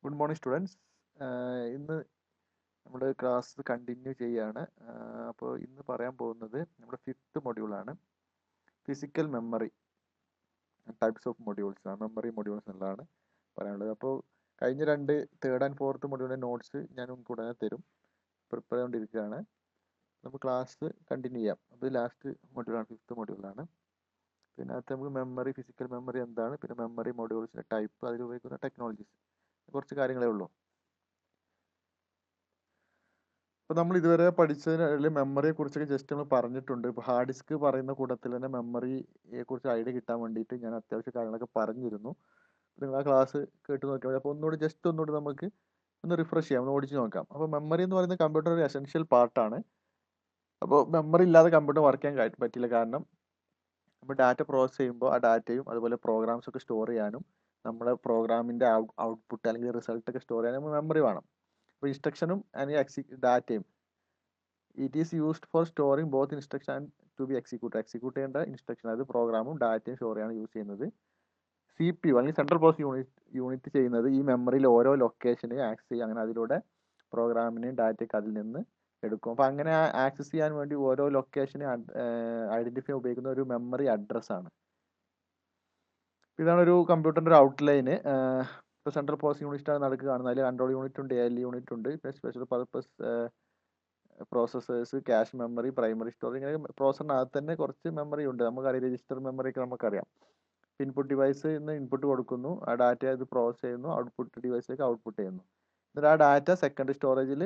Good morning students. ഇന്ന് നമ്മുടെ class continue ചെയ്യാണ്. അപ്പോൾ ഇന്ന് പറയാൻ പോകുന്നത് നമ്മുടെ 5th മൊഡ്യൂളാണ്. Physical memory types of modules, memory modules എന്നുള്ളതാണ് പറയാനുള്ളത്. അപ്പോൾ കഴിഞ്ഞ 3rd and 4th മൊഡ്യൂളിൻ്റെ നോട്ട്സ് ഞാൻ ഉടനെ തരും, പ്രിപ്പയർ ചെയ്തുകൊണ്ടിരിക്കുകയാണ്. നമുക്ക് ക്ലാസ് കണ്ടിന്യൂ ചെയ്യാം. അത് ലാസ്റ്റ് മൊഡ്യൂളാണ്, 5th മൊഡ്യൂളാണ്. പിന്നെ അതിനകത്ത് നമുക്ക് മെമ്മറി, ഫിസിക്കൽ മെമ്മറി എന്താണ്, പിന്നെ മെമ്മറി മൊഡ്യൂൾസിൻ്റെ ടൈപ്പ്, അതിൽ ഉപയോഗിക്കുന്ന ടെക്നോളജീസ്, കുറച്ച് കാര്യങ്ങളേ ഉള്ളൂ. അപ്പോൾ നമ്മൾ ഇതുവരെ പഠിച്ചതിൽ മെമ്മറിയെ കുറിച്ചൊക്കെ ജസ്റ്റ് നമ്മൾ പറഞ്ഞിട്ടുണ്ട്. ഇപ്പോൾ ഹാർഡ് ഡിസ്ക് പറയുന്ന കൂട്ടത്തിൽ തന്നെ മെമ്മറിയെ കുറിച്ച് ഐഡിയ കിട്ടാൻ വേണ്ടിയിട്ട് ഞാൻ അത്യാവശ്യം കാര്യങ്ങളൊക്കെ പറഞ്ഞിരുന്നു. നിങ്ങൾ ആ ക്ലാസ് കേട്ട് നോക്കിയാൽ മതി. അപ്പോൾ ഒന്നുകൂടി നമുക്ക് ഒന്ന് റിഫ്രഷ് ചെയ്യാം, ഒന്ന് ഓടിച്ച് നോക്കാം. അപ്പോൾ മെമ്മറി എന്ന് പറയുന്നത് കമ്പ്യൂട്ടർ ഒരു എസെൻഷ്യൽ പാർട്ടാണ്. അപ്പോൾ മെമ്മറി ഇല്ലാതെ കമ്പ്യൂട്ടർ വർക്ക് ചെയ്യാൻ പറ്റില്ല. കാരണം നമ്മൾ ഡാറ്റ പ്രോസസ്സ് ചെയ്യുമ്പോൾ ആ ഡാറ്റയും അതുപോലെ പ്രോഗ്രാംസ് ഒക്കെ സ്റ്റോർ ചെയ്യാനും നമ്മുടെ പ്രോഗ്രാമിൻ്റെ ഔട്ട്പുട്ട് അല്ലെങ്കിൽ റിസൾട്ട് ഒക്കെ സ്റ്റോർ ചെയ്യാനും മെമ്മറി വേണം. അപ്പോൾ ഇൻസ്ട്രക്ഷനും ഡാറ്റയും it is used for storing both instruction and to be execute ചെയ്യേണ്ട ഇൻസ്ട്രക്ഷൻ, അത് പ്രോഗ്രാമും ഡാറ്റയും സ്റ്റോർ ചെയ്യാണ് യൂസ് ചെയ്യുന്നത്. CPU അല്ലെങ്കിൽ സെൻട്രൽ പ്രോസസ് യൂണിറ്റ് ചെയ്യുന്നത് ഈ മെമ്മറിയിൽ ഓരോ ലൊക്കേഷനെ ആക്സസ് ചെയ്യും. അങ്ങനെ അതിലൂടെ പ്രോഗ്രാമിനെയും ഡാറ്റയൊക്കെ അതിൽ നിന്ന് എടുക്കും. അപ്പോൾ അങ്ങനെ ആക്സസ് ചെയ്യാൻ വേണ്ടി ഓരോ ലൊക്കേഷനെ ഐഡന്റിഫൈ ഉപയോഗിക്കുന്ന ഒരു മെമ്മറി അഡ്രസ്സാണ്. ഇതാണ് ഒരു കമ്പ്യൂട്ടറിൻ്റെ ഒരു ഔട്ട്ലൈന്. ഇപ്പോൾ സെൻട്രൽ പ്രോസസ് യൂണിറ്റാണ് നടുക്ക് കാണുന്നത്. അതിൽ കൺട്രോൾ യൂണിറ്റ് ഉണ്ട്, ALU യൂണിറ്റ് ഉണ്ട്, പിന്നെ special purpose processors, cache memory, primary storage, ഇങ്ങനെ പ്രോസറിനകത്ത് തന്നെ കുറച്ച് മെമ്മറി ഉണ്ട്. നമുക്കറിയാം, രജിസ്റ്റർ മെമ്മറി ഒക്കെ നമുക്കറിയാം. ഇൻപുട്ട് ഡിവൈസ് ഇന്ന് ഇൻപുട്ട് കൊടുക്കുന്നു, ആ ഡാറ്റ ഇത് പ്രോസസ് ചെയ്യുന്നു, ഔട്ട്പുട്ട് ഡിവൈസിലേക്ക് ഔട്ട്പുട്ട് ചെയ്യുന്നു. എന്നിട്ട് ആ ഡാറ്റ സെക്കൻഡറി സ്റ്റോറേജിൽ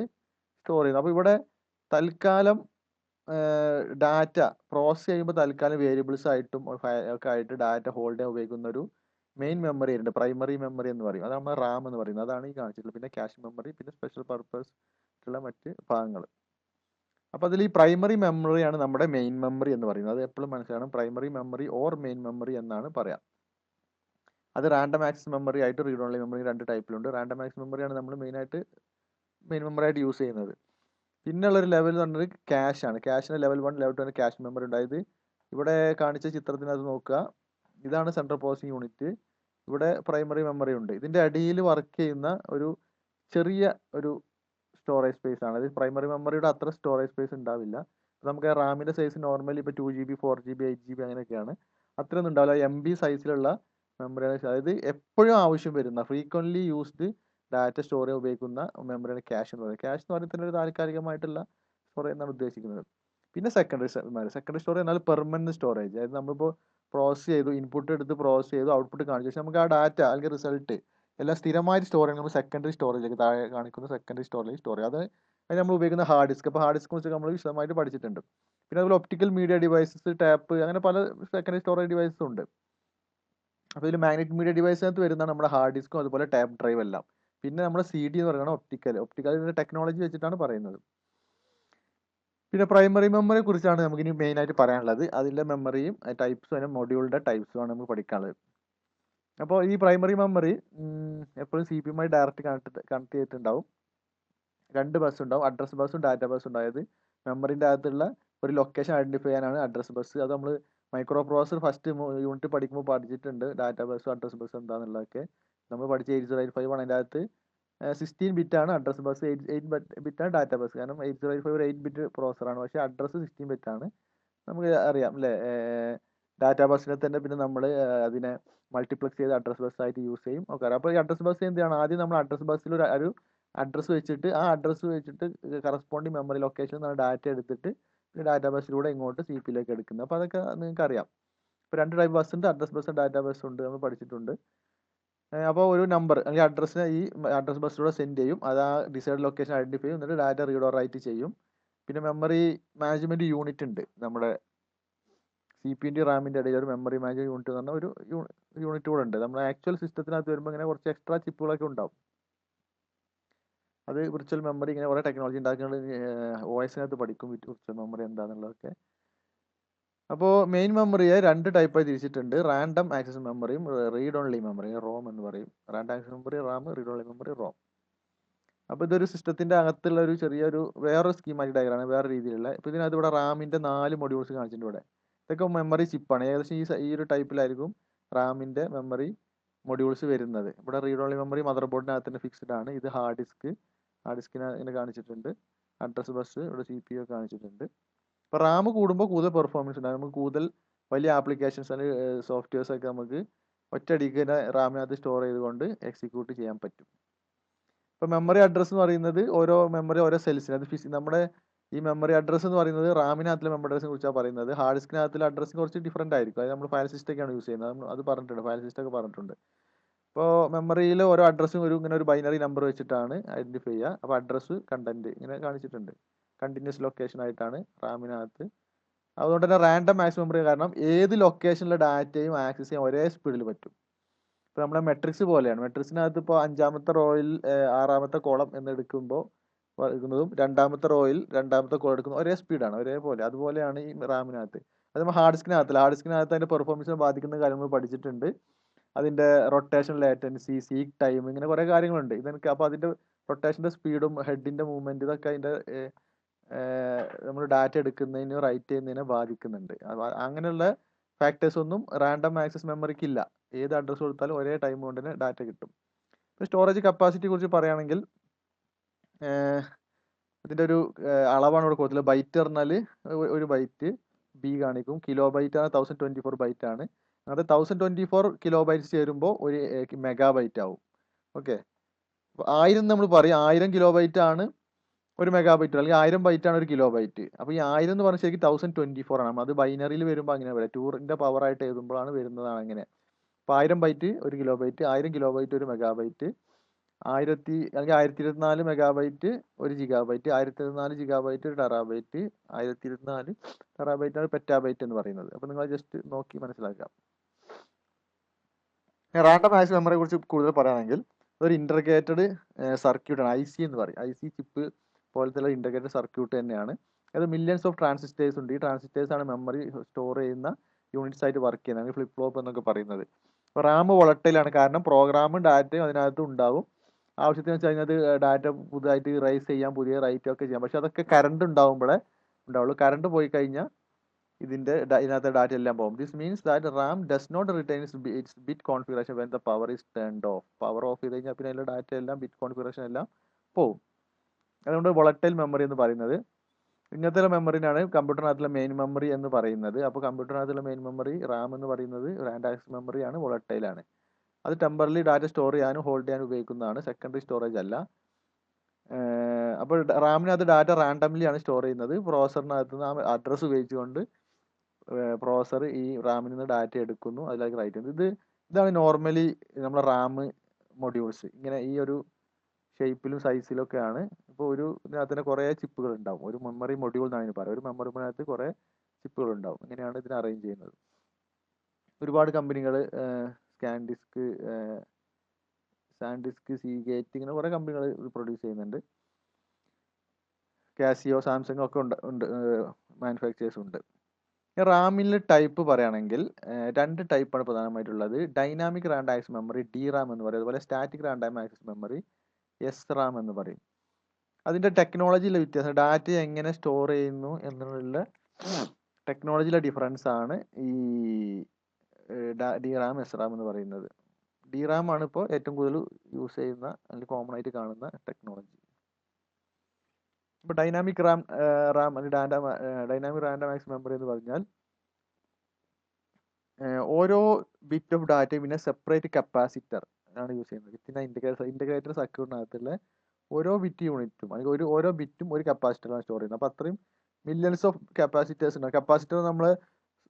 സ്റ്റോർ ചെയ്യുന്നു. അപ്പോൾ ഇവിടെ തൽക്കാലം ഡാറ്റ പ്രോസസ് ചെയ്യുമ്പോൾ തൽക്കാലം വേരിയബിൾസ് ആയിട്ടും ഒക്കെ ആയിട്ട് ഡാറ്റ ഹോൾഡ് ചെയ്യാൻ ഉപയോഗിക്കുന്ന ഒരു മെയിൻ മെമ്മറി ഉണ്ട്, പ്രൈമറി മെമ്മറി എന്ന് പറയും. അതാണ് നമ്മൾ റാം എന്ന് പറയുന്നത്. അതാണ് ഈ കാണിച്ചിട്ടുള്ളത്. പിന്നെ ക്യാഷ് മെമ്മറി, പിന്നെ സ്പെഷ്യൽ പർപ്പസ് ഉള്ള മറ്റ് ഭാഗങ്ങൾ. അപ്പോൾ അതിൽ ഈ പ്രൈമറി മെമ്മറിയാണ് നമ്മുടെ മെയിൻ മെമ്മറി എന്ന് പറയുന്നത്. അത് എപ്പോഴും മനസ്സിലാക്കണം. Primary memory or main memory എന്നാണ് പറയാം. അത് റാൻഡം ആക്സസ് മെമ്മറി ആയിട്ട് റീഡ് ഓൺലി മെമ്മറി 2 ടൈപ്പിലുണ്ട്. റാൻഡം ആക്സസ് മെമ്മറിയാണ് നമ്മൾ മെയിൻ മെമ്മറി ആയിട്ട് യൂസ് ചെയ്യുന്നത്. പിന്നുള്ളൊരു ലെവൽ എന്ന് പറഞ്ഞത് ക്യാഷ് ആണ്. ക്യാഷിന് ലെവൽ 1, ലെവൽ 2 ക്യാഷ് മെമ്മറി ഉണ്ടായത്. ഇവിടെ കാണിച്ച ചിത്രത്തിനകത്ത് നോക്കുക, ഇതാണ് സെൻട്രൽ പ്രോസസിംഗ് യൂണിറ്റ്. ഇവിടെ പ്രൈമറി മെമ്മറി ഉണ്ട്. ഇതിൻ്റെ അടിയിൽ വർക്ക് ചെയ്യുന്ന ഒരു ചെറിയ ഒരു സ്റ്റോറേജ് സ്പേസ് ആണ്. അത് പ്രൈമറി മെമ്മറിയുടെ അത്ര സ്റ്റോറേജ് സ്പേസ് ഉണ്ടാവില്ല. നമുക്ക് റാമിൻ്റെ സൈസ് നോർമലി ഇപ്പോൾ 2GB, 4GB, 8GB അങ്ങനെയൊക്കെയാണ്. അത്രയൊന്നും ഉണ്ടാവില്ല. MB സൈസിലുള്ള മെമ്മറിയാണ്. അതായത് എപ്പോഴും ആവശ്യം വരുന്ന ഫ്രീക്വൻ്റ്ലി യൂസ്ഡ് ഡാറ്റ സ്റ്റോർ ചെയ്യാൻ ഉപയോഗിക്കുന്ന മെമ്മറിയാണ് ക്യാഷ് എന്ന് പറയുന്നത്. ക്യാഷ് എന്ന് പറയുന്നത് ഒരു താൽക്കാലികമായിട്ടുള്ള സ്റ്റോറേജ് എന്നാണ് ഉദ്ദേശിക്കുന്നത്. പിന്നെ സെക്കൻഡറി സ്റ്റോറേജ് എന്നാൽ പെർമനന്റ് സ്റ്റോറേജ്. അതായത് നമ്മളിപ്പോൾ പ്രോസസ് ചെയ്തു, ഇൻപുട്ട് എടുത്ത് പ്രോസസ് ചെയ്തു, ഔട്ട്പുട്ട് കാണിച്ചു, പക്ഷേ നമുക്ക് ആ ഡാറ്റ അല്ലെങ്കിൽ റിസൾട്ട് എല്ലാം സ്ഥിരമായിട്ട് സ്റ്റോർ ചെയ്യണം. നമ്മൾ സെക്കൻഡറി സ്റ്റോറേജിലേക്ക്, താഴെ കാണിക്കുന്ന സെക്കൻഡറി സ്റ്റോറേജ് സ്റ്റോർ ചെയ്യുക. അത് നമ്മൾ ഉപയോഗിക്കുന്ന ഹാർഡ് ഡിസ്ക്. അപ്പോൾ ഹാർഡ് ഡിസ്ക് വെച്ച് നമ്മൾ വിശദമായിട്ട് പഠിച്ചിട്ടുണ്ട്. പിന്നെ അതുപോലെ ഒപ്റ്റിക്കൽ മീഡിയ ഡിവൈസസ്, ടാപ്പ്, അങ്ങനെ പല സെക്കൻഡറി സ്റ്റോറേജ് ഡിവൈസസ് ഉണ്ട്. അപ്പോൾ ഇതിൽ മാഗ്നറ്റിക് മീഡിയ ഡിവൈസിനകത്ത് വരുന്നതാണ് നമ്മുടെ ഹാർഡ് ഡിസ്കും അതുപോലെ ടാപ്പ് ഡ്രൈവ് എല്ലാം. പിന്നെ നമ്മുടെ CD എന്ന് പറയുന്നത് ഒപ്റ്റിക്കൽ ടെക്നോളജി വെച്ചിട്ടാണ് പറയുന്നത്. പിന്നെ പ്രൈമറി മെമ്മറിയെ കുറിച്ചാണ് നമുക്കിനി മെയിനായിട്ട് പറയാനുള്ളത്. അതിൻ്റെ മെമ്മറിയും ടൈപ്സും അതിൻ്റെ മൊഡ്യൂളിൻ്റെ ടൈപ്സുമാണ് നമുക്ക് പഠിക്കാനുള്ളത്. അപ്പോൾ ഈ പ്രൈമറി മെമ്മറി എപ്പോഴും CPU ഡയറക്റ്റ് കണക്ട് ചെയ്തിട്ടുണ്ടാവും. 2 ബസ് ഉണ്ടാവും, അഡ്രസ് ബസ്സും ഡാറ്റ ബസ്സും ഉണ്ടായത്. മെമ്മറിൻ്റെ അകത്തുള്ള ഒരു ലൊക്കേഷൻ ഐഡൻറ്റിഫൈ ചെയ്യാനാണ് അഡ്രസ് ബസ്. അത് നമ്മൾ മൈക്രോ പ്രോസസർ ഫസ്റ്റ് യൂണിറ്റ് പഠിക്കുമ്പോൾ പഠിച്ചിട്ടുണ്ട്. ഡാറ്റ ബസ്സും അഡ്രസ് ബസ് എന്താണെന്നുള്ളതൊക്കെ നമ്മൾ പഠിച്ച 8085 ആണ്. അതിൻ്റെ അകത്ത് 16 ബിറ്റാണ് അഡ്രസ് ബസ്, 8 ബിറ്റാണ് ഡാറ്റ ബസ്. കാരണം 8085 ഒരു 8 ബിറ്റ് പ്രോസറാണ്, പക്ഷേ അഡ്രസ്സ് 16 ബിറ്റാണ്. നമുക്ക് അറിയാം അല്ലേ. ഡാറ്റ ബസ്സിനെ തന്നെ പിന്നെ നമ്മൾ അതിനെ മൾട്ടിപ്ലക്സ് ചെയ്ത് അഡ്രസ് ബസ് ആയിട്ട് യൂസ് ചെയ്യും. ഓക്കെ. അപ്പോൾ ഈ അഡ്രസ് ബസ് എന്താണ്, ആദ്യം നമ്മൾ അഡ്രസ് ബസ്സിൽ ഒരു അഡ്രസ്സ് വെച്ചിട്ട് ആ അഡ്രസ്സ് വെച്ചിട്ട് കറസ്പോണ്ടിങ് മെമ്മറി ലൊക്കേഷൻ നമ്മൾ ഡാറ്റ എടുത്തിട്ട് ഡാറ്റ ബസ്സിലൂടെ ഇങ്ങോട്ട് CPU എടുക്കുന്നത്. അപ്പോൾ അതൊക്കെ നിങ്ങൾക്ക് അറിയാം. ഇപ്പോൾ 2 ടൈപ്പ് ബസ് ഉണ്ട്, അഡ്രസ് ബസ്, ഡാറ്റ ബസ് ഉണ്ട്, നമ്മൾ പഠിച്ചിട്ടുണ്ട്. അപ്പോൾ ഒരു നമ്പർ അല്ലെങ്കിൽ അഡ്രസ്സിനെ ഈ അഡ്രസ് ബസ്സിലൂടെ സെൻഡ് ചെയ്യും. അത് ആ ഡിസൈഡ് ലൊക്കേഷൻ ഐഡൻറ്റിഫൈ ചെയ്യും, എന്നിട്ട് ഡാറ്റ റീഡ് ഓർ റൈറ്റ് ചെയ്യും. പിന്നെ മെമ്മറി മാനേജ്മെൻറ്റ് യൂണിറ്റ് ഉണ്ട്. നമ്മുടെ CPU റാമിൻ്റെ ഇടയിൽ ഒരു മെമ്മറി മാനേജ്മെൻറ്റ് യൂണിറ്റ് എന്ന് പറഞ്ഞ ഒരു യൂണിറ്റ് കൂടെ ഉണ്ട്. നമ്മുടെ ആക്ച്വൽ സിസ്റ്റത്തിനകത്ത് വരുമ്പോൾ ഇങ്ങനെ കുറച്ച് എക്സ്ട്രാ ചിപ്പുകളൊക്കെ ഉണ്ടാവും. അത് വിർച്വൽ മെമ്മറി, ഇങ്ങനെ കുറേ ടെക്നോളജി ഉണ്ടാക്കുന്നത് OSനകത്ത് പഠിക്കും, വിർച്വൽ മെമ്മറി എന്താണെന്നുള്ളതൊക്കെ. അപ്പോൾ മെയിൻ മെമ്മറിയെ 2 ടൈപ്പായി തിരിച്ചിട്ടുണ്ട്. റാൻഡം ആക്സസ് മെമ്മറിയും റീഡ് ഓൺലി മെമ്മറി, റോം എന്ന് പറയും. Random access memory RAM, read only memory ROM. അപ്പോൾ ഇതൊരു സിസ്റ്റത്തിൻ്റെ അകത്തുള്ള ഒരു ചെറിയൊരു വേറൊരു സ്കീമാറ്റിക് ഡയഗ്രാമാണ്, വേറെ രീതിയിലുള്ള. ഇപ്പോൾ ഇതിനകത്ത് ഇവിടെ റാമിൻ്റെ 4 മൊഡ്യൂൾസ് കാണിച്ചിട്ടുണ്ട്. ഇവിടെ ഇതൊക്കെ മെമ്മറി ചിപ്പാണ്. ഏകദേശം ഈ ഒരു ടൈപ്പിലായിരിക്കും റാമിൻ്റെ മെമ്മറി മൊഡ്യൂൾസ് വരുന്നത്. ഇവിടെ റീഡ് ഓൺലി മെമ്മറി മദർ ബോർഡിനകത്ത് തന്നെ ഫിക്സ്ഡ് ആണ്. ഇത് ഹാർഡ് ഡിസ്കിനെ ഇങ്ങനെ കാണിച്ചിട്ടുണ്ട്. അഡ്രസ് ബസ് ഇവിടെ CPU കാണിച്ചിട്ടുണ്ട്. ഇപ്പോൾ റാം കൂടുമ്പോൾ കൂടുതൽ പെർഫോമൻസ് ഉണ്ടാകും. നമുക്ക് കൂടുതൽ വലിയ ആപ്ലിക്കേഷൻസ് അല്ലെങ്കിൽ സോഫ്റ്റ്വെയർസ് ഒക്കെ നമുക്ക് ഒറ്റയടിക്ക് തന്നെ റാമിനകത്ത് സ്റ്റോർ ചെയ്തുകൊണ്ട് എക്സിക്യൂട്ട് ചെയ്യാൻ പറ്റും. ഇപ്പോൾ മെമ്മറി അഡ്രസ് എന്ന് പറയുന്നത് ഓരോ മെമ്മറി ഓരോ സെൽസിന് അത് നമ്മുടെ ഈ മെമ്മറി അഡ്രസ് എന്ന് പറയുന്നത് റാമിനകത്തിലെ മെമ്മറി അഡ്രസ്സിനെ കുറിച്ചാണ് പറയുന്നത്. ഹാർഡ് ഡിസ്കിനകത്തിലെ അഡ്രസ് കുറച്ച് ഡിഫറൻ്റ് ആയിരിക്കും. അത് നമ്മൾ ഫയൽ സിസ്റ്റമൊക്കെയാണ് യൂസ് ചെയ്യുന്നത്. അത് പറഞ്ഞിട്ടുണ്ട്, ഫയൽ സിസ്റ്റം ഒക്കെ പറഞ്ഞിട്ടുണ്ട്. ഇപ്പോൾ മെമ്മറിയിൽ ഓരോ അഡ്രസ്സും ഇങ്ങനെ ഒരു ബൈനറി നമ്പർ വെച്ചിട്ടാണ് ഐഡന്റിഫൈ ചെയ്യുക. അപ്പോൾ അഡ്രസ്സ് കണ്ടന്റ് ഇങ്ങനെ കാണിച്ചിട്ടുണ്ട്. കണ്ടിന്യൂസ് ലൊക്കേഷൻ ആയിട്ടാണ് റാമിനകത്ത്. അതുകൊണ്ട് തന്നെ റാൻഡം ആക്സസ് മെമ്മറി കാരണം ഏത് ലൊക്കേഷനിലെ ഡാറ്റയും ആക്സസ് ചെയ്യാൻ ഒരേ സ്പീഡിൽ പറ്റും. ഇപ്പോൾ നമ്മുടെ മെട്രിക്സ് പോലെയാണ്. മെട്രിക്സിനകത്ത് ഇപ്പോൾ 5ാമത്തെ റോയിൽ 6ാമത്തെ കോളം എന്നെടുക്കുമ്പോൾ എടുക്കുന്നതും 2ാമത്തെ റോയിൽ 2ാമത്തെ കോളം എടുക്കുന്നതും ഒരേ സ്പീഡാണ്, ഒരേപോലെ. അതുപോലെയാണ് ഈ റാമിനകത്ത്. അത് നമ്മൾ ഹാർഡ് ഡിസ്കിനകത്ത് അതിൻ്റെ പെർഫോമൻസിനെ ബാധിക്കുന്ന കാര്യങ്ങൾ പഠിച്ചിട്ടുണ്ട്. അതിൻ്റെ റൊട്ടേഷൻ ലേറ്റൻസി, സീക്ക് ടൈം, ഇങ്ങനെ കുറേ കാര്യങ്ങളുണ്ട്. ഇതെനിക്ക് അപ്പോൾ അതിൻ്റെ റൊട്ടേഷൻ്റെ സ്പീഡും ഹെഡിൻ്റെ മൂവ്മെൻറ്റ് ഇതൊക്കെ അതിൻ്റെ നമ്മൾ ഡാറ്റ എടുക്കുന്നതിന് റൈറ്റ് ചെയ്യുന്നതിനെ ബാധിക്കുന്നുണ്ട്. അങ്ങനെയുള്ള ഫാക്ടേഴ്സ് ഒന്നും റാൻഡം ആക്സസ് മെമ്മറിക്ക് ഇല്ല. ഏത് അഡ്രസ്സ് കൊടുത്താലും ഒരേ ടൈം കൊണ്ട് തന്നെ ഡാറ്റ കിട്ടും. ഇപ്പോൾ സ്റ്റോറേജ് കപ്പാസിറ്റിയെ കുറിച്ച് പറയുകയാണെങ്കിൽ ഇതിൻ്റെ ഒരു അളവാണ് ഇവിടെ കൊടുത്തത്. ബൈറ്റ് പറഞ്ഞാൽ ഒരു ബൈറ്റ് ബി കാണിക്കും. കിലോ ബൈറ്റ് ആണ് 1024 ബൈറ്റ് ആണ്. അങ്ങനത്തെ 1024 കിലോ ബൈറ്റ്സ് ചേരുമ്പോൾ ഒരു മെഗാ ബൈറ്റ് ആവും. ഓക്കെ, 1000 നമ്മൾ പറയും 1000 കിലോ ബൈറ്റ് ആണ് ഒരു മെഗാ ബൈറ്റ്, അല്ലെങ്കിൽ 1000 ബൈറ്റ് ആണ് ഒരു കിലോ ബൈറ്റ്. അപ്പോൾ ഈ 1000 എന്ന് പറഞ്ഞാൽ ശരിക്കും 1024 ആണ്. അത് ബൈനറിയിൽ വരുമ്പോൾ അങ്ങനെ വരാം. 2ന്റെ പവറായിട്ട് എഴുതുമ്പോഴാണ് വരുന്നതാണ് അങ്ങനെ. അപ്പോൾ 1000 ബൈറ്റ് ഒരു കിലോ ബൈറ്റ്, 1000 കിലോ ബൈറ്റ് ഒരു മെഗാ ബൈറ്റ്, 1024 മെഗാ ബൈറ്റ് ഒരു ജിഗാ ബൈറ്റ്, 1024 ജിഗാ ബൈറ്റ് ഒരു ടെറാബൈറ്റ്, 1024 ടെറാബൈറ്റ് ആണ് പെറ്റാബൈറ്റ് എന്ന് പറയുന്നത്. അപ്പോൾ നിങ്ങൾ ജസ്റ്റ് നോക്കി മനസ്സിലാക്കാം. റാൻഡം ആക്സസ് മെമ്മറിയെ കുറിച്ച് കൂടുതൽ പറയുകയാണെങ്കിൽ അതൊരു ഇൻ്റർഗ്രേറ്റഡ് സർക്യൂട്ടാണ്. IC എന്ന് പറയും. IC ചിപ്പ് പോലത്തെ ഇൻ്റർഗ്രേറ്റഡ് സർക്യൂട്ട് തന്നെയാണ്. അത് മില്യൺസ് ഓഫ് ട്രാൻസിസ്റ്റേഴ്സ് ഉണ്ട്. ഈ ട്രാൻസിസ്റ്റേഴ്സ് ആണ് മെമ്മറി സ്റ്റോർ ചെയ്യുന്ന യൂണിറ്റ്സ് ആയിട്ട് വർക്ക് ചെയ്യുന്നത്. അങ്ങനെ ഫ്ലിപ്പ് ഫ്ലോപ്പ് എന്നൊക്കെ പറയുന്നത്. അപ്പോൾ റാം വോളട്ടൈലാണ്, കാരണം പ്രോഗ്രാമും ഡാറ്റയും അതിനകത്ത് ഉണ്ടാവും. ആവശ്യത്തിന് വെച്ച് അതിനകത്ത് ഡാറ്റ പുതുതായിട്ട് റൈസ് ചെയ്യാം, പുതിയ റൈറ്റ് ഒക്കെ ചെയ്യാം. പക്ഷെ അതൊക്കെ കറണ്ട് ഉണ്ടാവുമ്പോഴേ ഉണ്ടാവുള്ളൂ. കറണ്ട് പോയി കഴിഞ്ഞാൽ ഇതിനകത്തെ ഡാറ്റ എല്ലാം പോകും. This means that RAM does not retain its bit configuration when the power is turned off. Power off ചെയ്ത് കഴിഞ്ഞാൽ പിന്നെ അതിലെ ഡാറ്റ എല്ലാം ബിറ്റ് കോൺഫിഗറേഷൻ എല്ലാം പോകും. അതുകൊണ്ട് വോളട്ടൈൽ മെമ്മറി എന്ന് പറയുന്നത് ഇങ്ങനത്തെ മെമ്മറിനാണ് കമ്പ്യൂട്ടറിനകത്തുള്ള മെയിൻ മെമ്മറി എന്ന് പറയുന്നത്. അപ്പോൾ കമ്പ്യൂട്ടറിനകത്തുള്ള മെയിൻ മെമ്മറി റാം എന്ന് പറയുന്നത് റാൻഡം ആക്സസ് മെമ്മറിയാണ്, വോളട്ടൈലാണ്. അത് ടെമ്പറലി ഡാറ്റ സ്റ്റോർ ചെയ്യാനും ഹോൾഡ് ചെയ്യാനും ഉപയോഗിക്കുന്നതാണ്, സെക്കൻഡറി സ്റ്റോറേജ് അല്ല. അപ്പോൾ റാമിനകത്ത് ഡാറ്റ റാൻഡംലി ആണ് സ്റ്റോർ ചെയ്യുന്നത്. പ്രോസറിനകത്ത് നിന്ന് അഡ്രസ്സ് ഉപയോഗിച്ചുകൊണ്ട് പ്രോസർ ഈ റാമിൽ നിന്ന് ഡാറ്റ എടുക്കുന്നു, അതിലേക്ക് റൈറ്റ് ചെയ്യുന്നു. ഇതാണ് നോർമലി നമ്മുടെ റാം മൊഡ്യൂൾസ്. ഇങ്ങനെ ഈ ഒരു ഷേപ്പിലും സൈസിലും ഒക്കെയാണ്. ഇപ്പോൾ ഇതിനകത്ത് തന്നെ കുറേ ചിപ്പുകൾ ഉണ്ടാവും. ഒരു മെമ്മറി മൊഡ്യൂൾ എന്നാണ് ഇതിന് പറയുക. ഒരു മെമ്മറി മൊഡ്യൂളിനകത്ത് കുറേ ചിപ്പുകൾ ഉണ്ടാവും. ഇങ്ങനെയാണ് ഇതിനെ അറേഞ്ച് ചെയ്യുന്നത്. ഒരുപാട് കമ്പനികൾ സാൻഡിസ്ക്, സീഗേറ്റ്, ഇങ്ങനെ കുറേ കമ്പനികൾ പ്രൊഡ്യൂസ് ചെയ്യുന്നുണ്ട്. കാസിയോ, സാംസങ് ഒക്കെ ഉണ്ട്, മാനുഫാക്ചേഴ്സ് ഉണ്ട്. റാമിലെ ടൈപ്പ് പറയുകയാണെങ്കിൽ 2 ടൈപ്പാണ് പ്രധാനമായിട്ടുള്ളത്. Dynamic random access memory DRAM എന്ന് പറയും. അതുപോലെ static random access memory SRAM എന്ന് പറയും. അതിൻ്റെ ടെക്നോളജിയിലെ വ്യത്യാസം, ഡാറ്റ എങ്ങനെ സ്റ്റോർ ചെയ്യുന്നു എന്നുള്ള ടെക്നോളജിയിലെ ഡിഫറൻസ് ആണ് ഈ DRAM SRAM എന്ന് പറയുന്നത്. DRAM ആണ് ഇപ്പോൾ ഏറ്റവും കൂടുതൽ യൂസ് ചെയ്യുന്ന അല്ലെങ്കിൽ കോമൺ ആയിട്ട് കാണുന്ന ടെക്നോളജി. ഇപ്പോൾ dynamic Ram dynamic random access memory എന്ന് പറഞ്ഞാൽ ഓരോ ബിറ്റ് ഓഫ് ഡാറ്റ പിന്നെ സെപ്പറേറ്റ് കപ്പാസിറ്റർ ആണ് യൂസ് ചെയ്യുന്നത്. പിന്നെ ഇൻ്റഗ്രേറ്റഡ് സർക്യൂട്ടിനകത്തുള്ള ഓരോ ബിറ്റ് യൂണിറ്റും അല്ലെങ്കിൽ ഓരോ ബിറ്റും ഒരു കപ്പാസിറ്ററാണ് സ്റ്റോർ ചെയ്യുന്നത്. അപ്പോൾ അത്രയും മില്യൺസ് ഓഫ് കപ്പാസിറ്റേഴ്സ് ഉണ്ട്. കപ്പാസിറ്റർ നമ്മൾ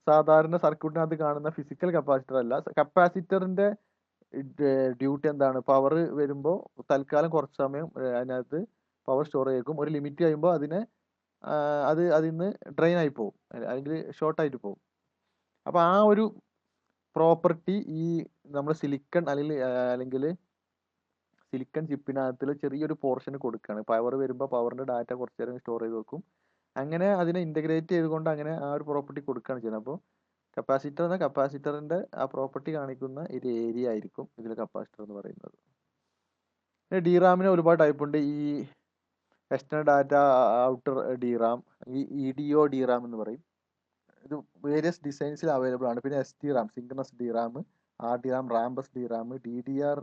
സാധാരണ സർക്യൂട്ടിനകത്ത് കാണുന്ന ഫിസിക്കൽ കപ്പാസിറ്റർ അല്ല. കപ്പാസിറ്ററിൻ്റെ ഡ്യൂട്ടി എന്താണ്? പവർ വരുമ്പോൾ തൽക്കാലം കുറച്ച് സമയം അതിനകത്ത് പവർ സ്റ്റോർ ചെയ്യും. ഒരു ലിമിറ്റ് കഴിയുമ്പോൾ അതിൽ നിന്ന് ഡ്രെയിൻ ആയി പോകും, അല്ലെങ്കിൽ ഷോർട്ടായിട്ട് പോകും. അപ്പോൾ ആ ഒരു പ്രോപ്പർട്ടി ഈ നമ്മൾ സിലിക്കൺ അല്ലെങ്കിൽ സിലിക്കൺ ചിപ്പിനകത്തിൽ ചെറിയൊരു പോർഷന് കൊടുക്കുകയാണ്. പവർ വരുമ്പോൾ പവറിൻ്റെ ഡാറ്റ കുറച്ച് നേരം സ്റ്റോർ ചെയ്ത് വെക്കും. അങ്ങനെ അതിനെ ഇൻ്റഗ്രേറ്റ് ചെയ്തുകൊണ്ട് അങ്ങനെ ആ ഒരു പ്രോപ്പർട്ടി കൊടുക്കുകയാണ് ചെയ്യുന്നത്. അപ്പോൾ കപ്പാസിറ്ററിൻ്റെ ആ പ്രോപ്പർട്ടി കാണിക്കുന്ന ഒരു ഏരിയ ആയിരിക്കും ഇതിൽ കപ്പാസിറ്റർ എന്ന് പറയുന്നത്. DRAMന് ഒരുപാട് ടൈപ്പ് ഉണ്ട്. ഈ എക്സ്റ്റേണൽ ഡാറ്റ ഔട്ടർ DRAM, ഈ EDO DRAM എന്ന് പറയും. ഇത് വേരിയസ് ഡിസൈൻസിൽ അവൈലബിൾ ആണ്. പിന്നെ SDRAM, synchronous DRAM, RDRAM, Ram bus DRAM, DDR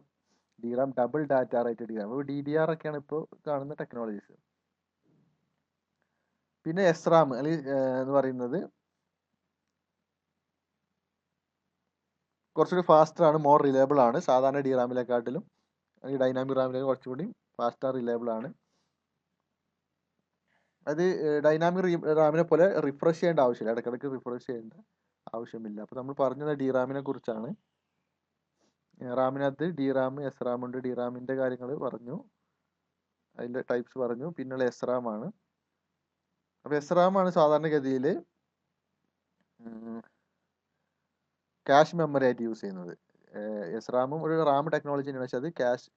DRAM, double data rate DRAM. അപ്പോൾ DDR ഒക്കെയാണ് ഇപ്പോൾ കാണുന്ന ടെക്നോളജീസ്. പിന്നെ SRAM അല്ലെങ്കിൽ എന്ന് പറയുന്നത് കുറച്ചുകൂടി ഫാസ്റ്റർ ആണ്, മോർ റിലയബിൾ ആണ്. സാധാരണ DRAMിനെക്കാട്ടിലും അല്ലെങ്കിൽ ഡൈനാമിക് റാമിലേക്ക് കുറച്ചുകൂടി ഫാസ്റ്റർ റിലയബിൾ ആണ്. അത് ഡൈനാമിക് റാമിനെ പോലെ റിഫ്രഷ് ചെയ്യേണ്ട ആവശ്യമില്ല, ഇടയ്ക്കിടയ്ക്ക് റിഫ്രഷ് ചെയ്യേണ്ട ആവശ്യമില്ല. അപ്പോൾ നമ്മൾ പറഞ്ഞത് DRAMിനെ കുറിച്ചാണ്. റാമിനകത്ത് DRAM, SRAM ഉണ്ട്. DRAMിൻ്റെ കാര്യങ്ങൾ പറഞ്ഞു, അതിൻ്റെ ടൈപ്സ് പറഞ്ഞു. പിന്നുള്ള SRAM ആണ്. അപ്പോൾ SRAM ആണ് സാധാരണഗതിയിൽ ക്യാഷ് മെമ്മറി ആയിട്ട് യൂസ് ചെയ്യുന്നത്. SRAMും ഒരു റാം ടെക്നോളജി തന്നെയാണ്, പക്ഷേ അത്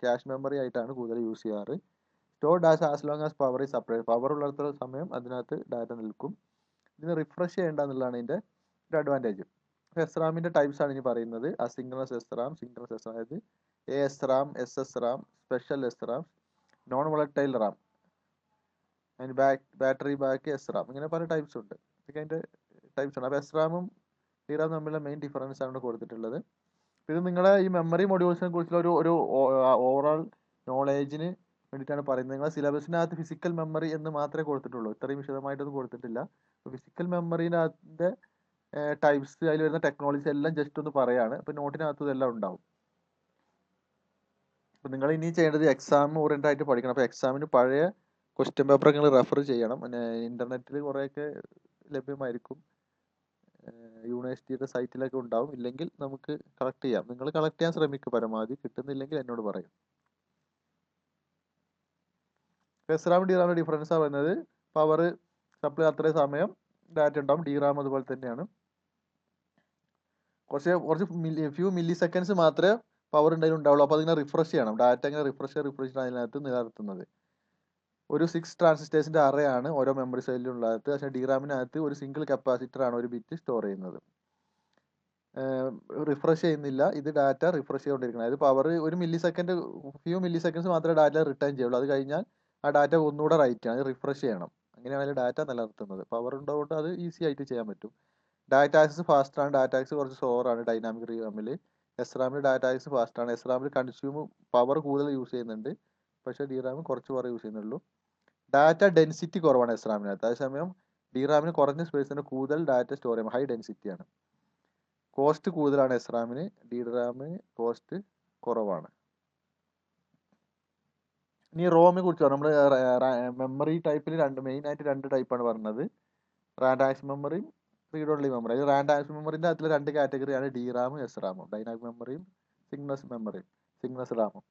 ക്യാഷ് മെമ്മറി ആയിട്ടാണ് കൂടുതൽ യൂസ് ചെയ്യാറ്. Store data as long as power is supplied. Power ഉള്ളിടത്തോളം സമയം അതിനകത്ത് ഡാറ്റ നിൽക്കും. ഇതിന് റിഫ്രഷ് ചെയ്യേണ്ട എന്നുള്ളതാണ് ഇതിൻ്റെ ഒരു അഡ്വാൻറ്റേജ്. SRAMിൻ്റെ ടൈപ്സ് ആണ് ഇനി പറയുന്നത്. അസിൻക്രണസ് SRAM, സിൻക്രണസ് SRAM, അതായത് ASRAM, SSRAM, special SRAM, non volatile Ram, അതിന് ബാറ്ററി ബാക്ക് SRAM, ഇങ്ങനെ പല ടൈപ്സ് ഉണ്ട്. ഇതൊക്കെ അതിൻ്റെ ടൈപ്സ് ആണ്. അപ്പോൾ SRAMും DRAM തമ്മിലുള്ള മെയിൻ ഡിഫറൻസ് ആണ് കൊടുത്തിട്ടുള്ളത്. ഇത് നിങ്ങളെ ഈ മെമ്മറി മൊഡ്യൂൾസിനെ കുറിച്ചുള്ള ഒരു ഓവറോൾ നോളേജിന് വേണ്ടിയിട്ടാണ് പറയുന്നത്. നിങ്ങളെ സിലബസിനകത്ത് ഫിസിക്കൽ മെമ്മറി എന്ന് മാത്രമേ കൊടുത്തിട്ടുള്ളൂ, ഇത്രയും വിശദമായിട്ടൊന്നും കൊടുത്തിട്ടില്ല. ഫിസിക്കൽ മെമ്മറിനകത്തെ ടൈപ്സ്, അതിൽ വരുന്ന ടെക്നോളജീസ് എല്ലാം ജസ്റ്റ് ഒന്ന് പറയാണ്. അപ്പോൾ നോട്ടിനകത്ത് ഇതെല്ലാം ഉണ്ടാവും. അപ്പോൾ നിങ്ങൾ ഇനി ചെയ്യേണ്ടത് എക്സാം ഓറിയൻറ്റഡ് ആയിട്ട് പഠിക്കണം. അപ്പോൾ എക്സാമിന് പഴയ ക്വസ്റ്റ്യൻ പേപ്പർ നിങ്ങൾ റെഫർ ചെയ്യണം. പിന്നെ ഇൻ്റർനെറ്റിൽ കുറേയൊക്കെ ലഭ്യമായിരിക്കും, യൂണിവേഴ്സിറ്റിയുടെ സൈറ്റിലൊക്കെ ഉണ്ടാവും. ഇല്ലെങ്കിൽ നമുക്ക് കളക്ട് ചെയ്യാം. നിങ്ങൾ കളക്ട് ചെയ്യാൻ ശ്രമിക്കും പരമാവധി. കിട്ടുന്നില്ലെങ്കിൽ എന്നോട് പറയും. SRAM DRAM ഡിഫറൻസ് പറയുന്നത് പവർ സപ്ലൈ അത്രയും സമയം ഡാറ്റ ഉണ്ടാവും. DRAM അതുപോലെ തന്നെയാണ്. കുറച്ച് ഫ്യൂ മില്ലി സെക്കൻഡ്സ് മാത്രമേ പവർ ഉണ്ടെങ്കിലും ഉണ്ടാവുള്ളൂ. അപ്പോൾ അതിങ്ങനെ റിഫ്രഷ് ചെയ്യണം. ഡാറ്റ ഇങ്ങനെ റിഫ്രഷ് ചെയ്ത് അതിനകത്ത് നിലനിർത്തുന്നത്. ഒരു 6 ട്രാൻസിസ്റ്റേഴ്സിൻ്റെ അറേ ആണ് ഓരോ മെമ്മറി സെല്ലിലുള്ളത്. പക്ഷേ DRAMിനകത്ത് ഒരു സിംഗിൾ കപ്പാസിറ്റർ ആണ് ഒരു ബിറ്റ് സ്റ്റോർ ചെയ്യുന്നത്. റിഫ്രഷ് ചെയ്യുന്നില്ല, ഇത് ഡാറ്റ റിഫ്രഷ് ചെയ്തുകൊണ്ടിരിക്കണം. അതായത് പവർ ഒരു ഫ്യൂ മില്ലി സെക്കൻഡ്സ് മാത്രമേ ഡാറ്റ റിട്ടേൺ ചെയ്യുള്ളൂ. അത് കഴിഞ്ഞാൽ ആ ഡാറ്റ ഒന്നുകൂടെ റൈറ്റ് ചെയ്യണം, അത് റിഫ്രഷ് ചെയ്യണം. അങ്ങനെയാണ് അതിൽ ഡാറ്റ നിലനിർത്തുന്നത്. പവർ ഉള്ളതുകൊണ്ട് അത് ഈസി ആയിട്ട് ചെയ്യാൻ പറ്റും. ഡാറ്റ ആക്സസ് ഫാസ്റ്റ് ആണ്, ഡാറ്റ ആക്സസ് കുറച്ച് സ്ലോവർ ആണ് ഡൈനാമിക് റാമിൽ. SRAMിൽ ഡാറ്റ ആക്സസ് ഫാസ്റ്റ് ആണ്. SRAMിൽ കൺസ്യൂം പവർ കൂടുതൽ യൂസ് ചെയ്യുന്നുണ്ട്, പക്ഷേ DRAM കുറച്ച് പവർ യൂസ് ചെയ്യുന്നുള്ളൂ. ഡാറ്റ ഡെൻസിറ്റി കുറവാണ് SRAMിനകത്ത്. അതേസമയം DRAMിന് കുറഞ്ഞ സ്പേസിന് കൂടുതൽ ഡാറ്റ സ്റ്റോർ ചെയ്യും, ഹൈ ഡെൻസിറ്റിയാണ്. കോസ്റ്റ് കൂടുതലാണ് SRAMിന്, DRAMിന് കോസ്റ്റ് കുറവാണ്. ഇനി റോമിനെ കുറിച്ച് നമ്മൾ മെമ്മറി ടൈപ്പിൽ മെയിനായിട്ട് രണ്ട് ടൈപ്പാണ് പറഞ്ഞത്, റാൻഡം ആക്സസ് മെമ്മറിയും റീഡ് ഓൺലി മെമ്മറി. അത് റാൻഡം ആക്സസ് മെമ്മറിൻ്റെ അകത്തിൽ രണ്ട് കാറ്റഗറിയാണ്, DRAMും SRAMും, ഡൈനാമിക് മെമ്മറിയും സിഗ്നസ് റാമും.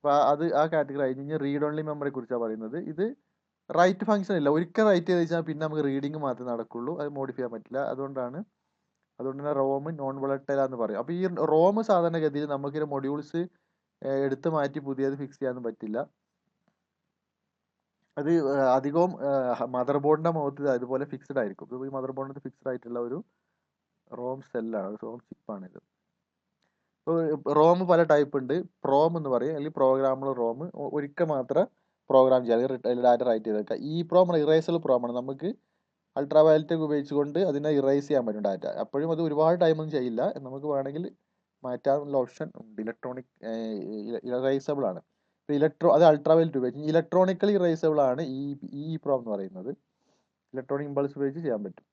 അപ്പോൾ ആ കാറ്റഗറി കഴിഞ്ഞ് റീഡ് ഓൺലി മെമ്മറിയെ കുറിച്ചാണ് പറയുന്നത്. ഇത് റൈറ്റ് ഫംഗ്ഷൻ ഇല്ല, ഒരിക്കൽ റൈറ്റ് ചെയ്ത് വെച്ചാൽ പിന്നെ നമുക്ക് റീഡിങ് മാത്രമേ നടക്കുള്ളൂ, അത് മോഡിഫൈ ചെയ്യാൻ പറ്റില്ല. അതുകൊണ്ട് തന്നെ റോം നോൺ വോളറ്റൈൽ എന്ന് പറയും. അപ്പോൾ ഈ റോം സാധാരണഗതിയിൽ നമുക്കിത് മൊഡ്യൂൾസ് എടുത്ത് മാറ്റി പുതിയത് ഫിക്സ് ചെയ്യാനൊന്നും പറ്റില്ല. അത് അധികവും മദർ ബോർഡിൻ്റെ മുഖത്ത് അതുപോലെ ഫിക്സ്ഡ് ആയിരിക്കും. ഇപ്പോൾ ഈ മദർ ബോർഡിന് ഫിക്സ്ഡ് ആയിട്ടുള്ള ഒരു റോം സെല്ലാണ്, റോം ചിപ്പാണിത്. ഇപ്പോൾ റോം പല ടൈപ്പ് ഉണ്ട്. പ്രോം എന്ന് പറയും, അല്ലെങ്കിൽ പ്രോഗ്രാമബിൾ റോം. ഒരിക്കൽ മാത്രം പ്രോഗ്രാം ചെയ്യാം, അല്ലെങ്കിൽ ഡാറ്റ റൈറ്റ് ചെയ്ത് വെക്കാം. ഈ പ്രോം ഇറേസബിൾ പ്രോമാണ്. നമുക്ക് അൾട്രാ വയലറ്റ് ഉപയോഗിച്ചുകൊണ്ട് അതിനെ ഇറേസ് ചെയ്യാൻ പറ്റും ഡാറ്റ. അപ്പോഴും അത് ഒരുപാട് ടൈമൊന്നും ചെയ്യില്ല, നമുക്ക് വേണമെങ്കിൽ മാറ്റാനുള്ള ഓപ്ഷൻ ഉണ്ട്. ഇലക്ട്രോണിക് ഇറേസബിൾ ആണ്. അത് അൾട്രാ വയലറ്റ് ഉപയോഗിച്ച് ഇലക്ട്രോണിക്കലി ഇറേസബിൾ ആണ് ഈ പ്രോം എന്ന് പറയുന്നത്. ഇലക്ട്രോണിക് ഇമ്പൾസ് ഉപയോഗിച്ച് ചെയ്യാൻ പറ്റും.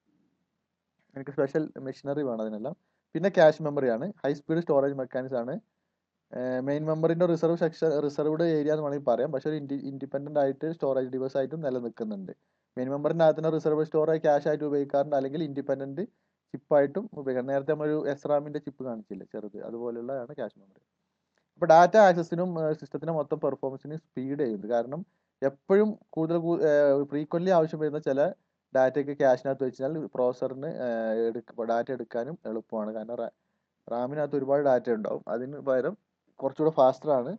എനിക്ക് സ്പെഷ്യൽ മെഷീനറി വേണം അതിനെല്ലാം. പിന്നെ ക്യാഷ് മെമ്മറിയാണ്, ഹൈ സ്പീഡ് സ്റ്റോറേജ് മെക്കാനിക്സ് ആണ്. മെയിൻ മെമ്മറിൻ്റെ റിസർവ്ഡ് ഏരിയ എന്ന് വേണമെങ്കിൽ പറയാം, പക്ഷേ ഒരു ഇൻഡിപെൻഡൻ്റ് ആയിട്ട് സ്റ്റോറേജ് ഡിവൈസ് ആയിട്ടും നിലനിൽക്കുന്നുണ്ട്. മെയിൻ മെമ്മറിൻ്റെ അകത്തിന് റിസർവ് സ്റ്റോറേജ് ക്യാഷ് ആയിട്ട് ഉപയോഗിക്കാറുണ്ട്, അല്ലെങ്കിൽ ഇൻഡിപെൻഡൻറ്റ് ചിപ്പായിട്ടും ഉപയോഗിക്കാം. നേരത്തെ നമ്മളൊരു SRAMിൻ്റെ ചിപ്പ് കാണിച്ചില്ലേ, ചെറുത്, അതുപോലെയുള്ളതാണ് ക്യാഷ് മെമ്മറി. അപ്പോൾ ഡാറ്റ ആക്സസിനും സിസ്റ്റത്തിൻ്റെ മൊത്തം പെർഫോമൻസിനും സ്പീഡ് ചെയ്യുന്നത്. കാരണം എപ്പോഴും ഫ്രീക്വൻ്റ്ലി ആവശ്യം വരുന്ന ചില ഡാറ്റയ്ക്ക് ക്യാഷിനകത്ത് വെച്ചാൽ പ്രോസറിന് ഡാറ്റ എടുക്കാനും എളുപ്പമാണ്. കാരണം റാമിനകത്ത് ഒരുപാട് ഡാറ്റ ഉണ്ടാവും. അതിന് പകരം കുറച്ചുകൂടെ ഫാസ്റ്ററാണ്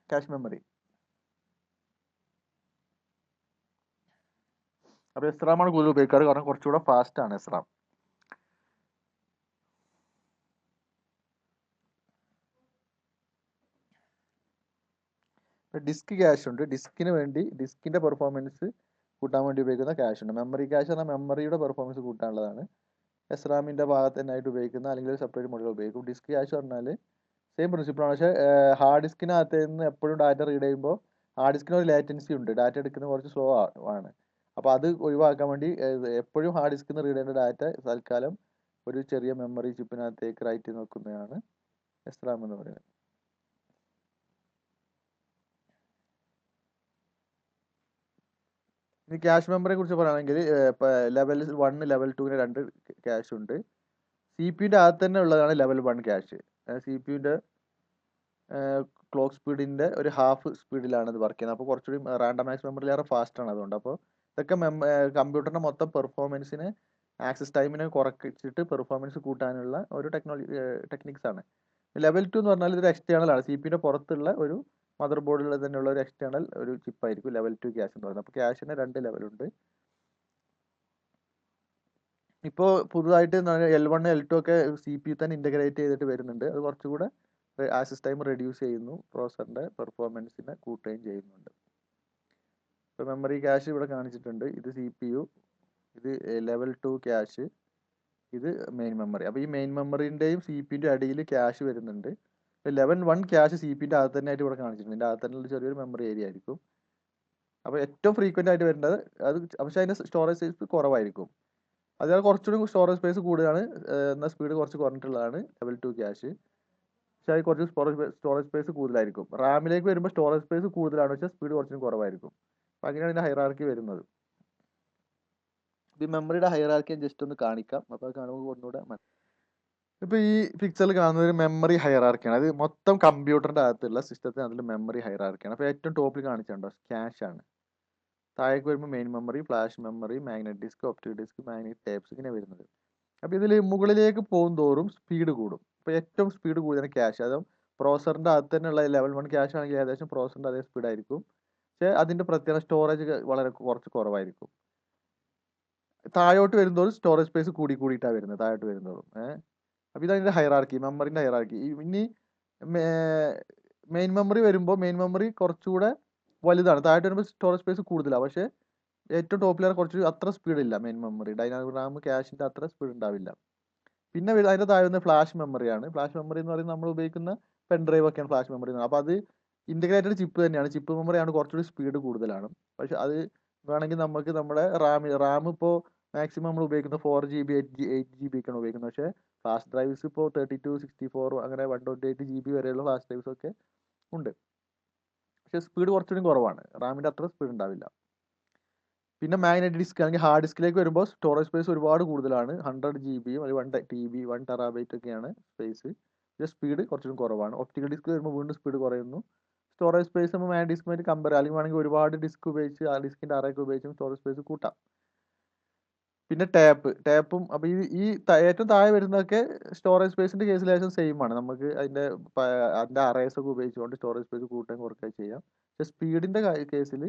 ക്യാഷ് മെമ്മറി. അപ്പോൾ SRAM ആണ് കൂടുതൽ ഉപയോഗിക്കാറ്, കാരണം കുറച്ചുകൂടെ ഫാസ്റ്റാണ് SRAM. ഡിസ്ക് ക്യാഷ് ഉണ്ട്. ഡിസ്കിൻ്റെ പെർഫോമൻസ് കൂട്ടാൻ വേണ്ടി ഉപയോഗിക്കുന്ന ക്യാഷ് ഉണ്ട്. മെമ്മറി ക്യാഷ് പറഞ്ഞാൽ മെമ്മറിയുടെ പെർഫോമൻസ് കൂട്ടാനുള്ളതാണ്. SRAMന്റെ ഭാഗത്ത് തന്നെയായിട്ട് ഉപയോഗിക്കുന്ന അല്ലെങ്കിൽ സെപ്പറേറ്റ് മോഡൽ ഉപയോഗിക്കും. ഡിസ്ക് ക്യാഷ് പറഞ്ഞാൽ സെയിം പ്രിൻസിപ്പിളാണ്. പക്ഷേ ഹാർഡ് ഡിസ്കിനകത്ത് നിന്ന് എപ്പോഴും ഡാറ്റ റീഡ് ചെയ്യുമ്പോൾ ഹാർഡ് ഡിസ്കിന് ഒരു ലേറ്റൻസി ഉണ്ട്. ഡാറ്റ എടുക്കുന്നത് കുറച്ച് സ്ലോ ആണ്. അപ്പോൾ അത് ഒഴിവാക്കാൻ വേണ്ടി എപ്പോഴും ഹാർഡ് ഡിസ്കിൽ നിന്ന് റീഡ് ചെയ്യുന്ന ഡാറ്റ തൽക്കാലം ഒരു ചെറിയ മെമ്മറി ചിപ്പിനകത്തേക്ക് റൈറ്റ് ചെയ്ത് നോക്കുന്നതാണ് SRAM എന്ന് പറയുന്നത്. ഇനി ക്യാഷ് മെമ്മറിയെ കുറിച്ച് പറയുകയാണെങ്കിൽ ലെവൽ 1 ലെവൽ 2 രണ്ട് ക്യാഷ് ഉണ്ട്. CPU-ന്റെ അകത്ത് തന്നെ ഉള്ളതാണ് ലെവൽ 1 ക്യാഷ്. CPU-ന്റെ ക്ലോക്ക് സ്പീഡിന്റെ ഒരു ഹാഫ് സ്പീഡിലാണ് ഇത് വർക്ക് ചെയ്യുന്നത്. അപ്പോൾ കുറച്ചുകൂടി റാൻഡം ആക്സസ് മെമ്മറിയിലേറെ ഫാസ്റ്റ് ആണ്. അതുകൊണ്ട് അപ്പോൾ ഇതൊക്കെ കമ്പ്യൂട്ടറിന്റെ മൊത്തം പെർഫോമൻസിന് ആക്സസ് ടൈമിനെ കുറച്ചിട്ട് പെർഫോമൻസ് കൂട്ടാനുള്ള ഒരു ടെക്നിക്സ് ആണ്. ലെവൽ 2 എന്ന് പറഞ്ഞാൽ ഇതൊരു എക്സ്റ്റേണൽ ആണ്. CPU-ന്റെ പുറത്തുള്ള ഒരു മദർ ബോർഡിൽ തന്നെയുള്ള ഒരു എക്സ്റ്റേണൽ ഒരു ചിപ്പായിരിക്കും ലെവൽ 2 ക്യാഷ് എന്ന് പറയുന്നത്. അപ്പോൾ ക്യാഷിന് 2 ലെവലുണ്ട്. ഇപ്പോൾ പുതുതായിട്ട് L1 L2 ഒക്കെ CPU തന്നെ ഇന്റഗ്രേറ്റ് ചെയ്തിട്ട് വരുന്നുണ്ട്. അത് കുറച്ചുകൂടെ ആക്സസ് ടൈം റെഡ്യൂസ് ചെയ്യുന്നു, പ്രോസറിന്റെ പെർഫോമൻസിനെ കൂട്ടുകയും ചെയ്യുന്നുണ്ട്. ഇപ്പോൾ മെമ്മറി ക്യാഷ് ഇവിടെ കാണിച്ചിട്ടുണ്ട്. ഇത് CPU, ഇത് ലെവൽ 2 ക്യാഷ്, ഇത് മെയിൻ മെമ്മറി. അപ്പോൾ ഈ മെയിൻ മെമ്മറിന്റെയും CPU-ന്റെ അടിയിൽ ക്യാഷ് വരുന്നുണ്ട്. ലെവൽ 1 ക്യാഷ് CPU-ന്റെ അകത്ത് തന്നെ ആയിട്ട് ഇവിടെ കാണിച്ചിട്ടുണ്ട്. ഇതിന്റെ അകത്ത് തന്നെ ചെറിയൊരു മെമ്മറി ഏരിയ ആയിരിക്കും. അപ്പോൾ ഏറ്റവും ഫ്രീക്വന്റ് ആയിട്ട് വരേണ്ടത് അത്, പക്ഷേ അതിന്റെ സ്റ്റോറേജ് സൈസ് കുറവായിരിക്കും. അതിനാൽ കുറച്ചുകൂടി സ്റ്റോറേജ് സ്പേസ് കൂടുതലാണ്, എന്നാൽ സ്പീഡ് കുറച്ച് കുറഞ്ഞിട്ടുള്ളതാണ് ലെവൽ 2 ക്യാഷ്. പക്ഷേ അത് കുറച്ച് സ്റ്റോറേജ് സ്പേസ് കൂടുതലായിരിക്കും. റാമിലേക്ക് വരുമ്പോൾ സ്റ്റോറേജ് സ്പേസ് കൂടുതലാണ്, പക്ഷേ സ്പീഡ് കുറച്ചും കുറവായിരിക്കും. അപ്പോൾ അങ്ങനെയാണ് ഇതിന്റെ ഹൈറാർക്കി വരുന്നത്. ഈ മെമ്മറിയുടെ ഹൈറാർക്കി ജസ്റ്റ് ഒന്ന് കാണിക്കാം. അപ്പോൾ അത് കാണുമ്പോൾ ഒന്നുകൂടെ ഇപ്പോൾ ഈ പിക്ചറിൽ കാണുന്നത് ഒരു മെമ്മറി ഹൈറാർക്കിയാണ്. അത് മൊത്തം കമ്പ്യൂട്ടറിന്റെ അകത്തുള്ള സിസ്റ്റത്തിന് അതിൽ മെമ്മറി ഹൈറാർക്കിയാണ്. അപ്പോൾ ഏറ്റവും ടോപ്പിൽ കാണിച്ചിട്ടുണ്ടോ ക്യാഷ് ആണ്. താഴേക്ക് വരുമ്പോൾ main memory, flash memory, magnet disk, optic disk, magnet tapes ഇങ്ങനെ വരുന്നത്. അപ്പോൾ ഇതിൽ മുകളിലേക്ക് പോകും തോറും സ്പീഡ് കൂടും. അപ്പോൾ ഏറ്റവും സ്പീഡ് കൂടുതലാണ് ക്യാഷ്. അതും പ്രോസറിന്റെ അകത്ത് തന്നെയുള്ള ലെവൽ 1 ക്യാഷ് ആണെങ്കിൽ ഏകദേശം പ്രോസറിന്റെ അതേ സ്പീഡ് ആയിരിക്കും. പക്ഷേ അതിന്റെ പ്രത്യേക സ്റ്റോറേജ് വളരെ കുറച്ച് കുറവായിരിക്കും. താഴോട്ട് വരുന്നതോറും സ്റ്റോറേജ് സ്പേസ് കൂടിയിട്ടാണ് വരുന്നത് താഴോട്ട് വരുന്നതോറും. അപ്പോൾ ഇതതിന്റെ ഹൈറാർക്കി, മെമ്മറിന്റെ ഹൈറാർക്കി. ഇനി മെയിൻ മെമ്മറി വരുമ്പോൾ മെയിൻ മെമ്മറി കുറച്ചുകൂടെ വലുതാണ്. താഴോട്ട് വരുമ്പോൾ സ്റ്റോറേജ് സ്പേസ് കൂടുതലാണ്. പക്ഷേ ഏറ്റവും ടോപ്പിലാണ് കുറച്ച് അത്ര സ്പീഡില്ല മെയിൻ മെമ്മറി. ഡൈനാമിക് റാം ക്യാഷിന്റെ അത്ര സ്പീഡ് ഉണ്ടാവില്ല. പിന്നെ അതിന്റെ താഴെ വരുന്നത് ഫ്ലാഷ് മെമ്മറിയാണ്. ഫ്ലാഷ് മെമ്മറി എന്ന് പറയുന്നത് നമ്മൾ ഉപയോഗിക്കുന്ന പെൻ ഡ്രൈവ് ഒക്കെയാണ് ഫ്ലാഷ് മെമ്മറി. അപ്പോൾ അത് ഇന്റഗ്രേറ്റഡ് ചിപ്പ് തന്നെയാണ്. ചിപ്പ് മെമ്മറിയാണ് കുറച്ചുകൂടി സ്പീഡ് കൂടുതലാണ്. പക്ഷെ അത് വേണമെങ്കിൽ നമുക്ക് നമ്മുടെ റാം ഇപ്പോൾ മാക്സിമം നമ്മൾ ഉപയോഗിക്കുന്നത് 4GB 8GB ഒക്കെയാണ് ഉപയോഗിക്കുന്നത്. പക്ഷേ ഫ്ലാഷ് ഡ്രൈവ്സ് ഇപ്പോൾ 32, 64 അങ്ങനെ 128GB വരെയുള്ള ഫ്ലാഷ് ഡ്രൈവ്സ് ഒക്കെ ഉണ്ട്. പക്ഷെ സ്പീഡ് കുറച്ചുകൂടി കുറവാണ്. റാമിന്റെ അത്ര സ്പീഡ് ഉണ്ടാവില്ല. പിന്നെ മാഗ്നറ്റിക് ഡിസ്ക് അല്ലെങ്കിൽ ഹാർഡ് ഡിസ്കിലേക്ക് വരുമ്പോൾ സ്റ്റോറേജ് സ്പേസ് ഒരുപാട് കൂടുതലാണ്. 100GB അല്ലെങ്കിൽ 1TB 1 TB ഒക്കെയാണ് സ്പേസ്. പക്ഷേ സ്പീഡ് കുറച്ചും കുറവാണ്. ഒപ്റ്റിക്കൽ ഡിസ്ക് വരുമ്പോൾ വീണ്ടും സ്പീഡ് കുറയുന്നു. സ്റ്റോറേജ് സ്പേസ് നമ്മൾ മാഗ്നറ്റിക് ഡിസ്കുമായിട്ട് കമ്പയർ അല്ലെങ്കിൽ വേണമെങ്കിൽ ഒരുപാട് ഡിസ്ക് ഉപയോഗിച്ച് ആ ഡിസ്കിന്റെ അറയൊക്കെ ഉപയോഗിച്ചും സ്റ്റോറേജ് സ്പേസ് കൂട്ടാം. പിന്നെ ടാപ്പും അപ്പോൾ ഈ ഏറ്റവും താഴെ വരുന്നതൊക്കെ സ്റ്റോറേജ് സ്പേസിന്റെ കേസിൽ ഏകദേശം സെയിം ആണ്. നമുക്ക് അതിന്റെ അറേസ് ഒക്കെ ഉപയോഗിച്ചുകൊണ്ട് സ്റ്റോറേജ് സ്പേസ് കൂട്ടാൻ കുറയ്ക്കുകയും ചെയ്യാം. പക്ഷേ സ്പീഡിന്റെ കേസിൽ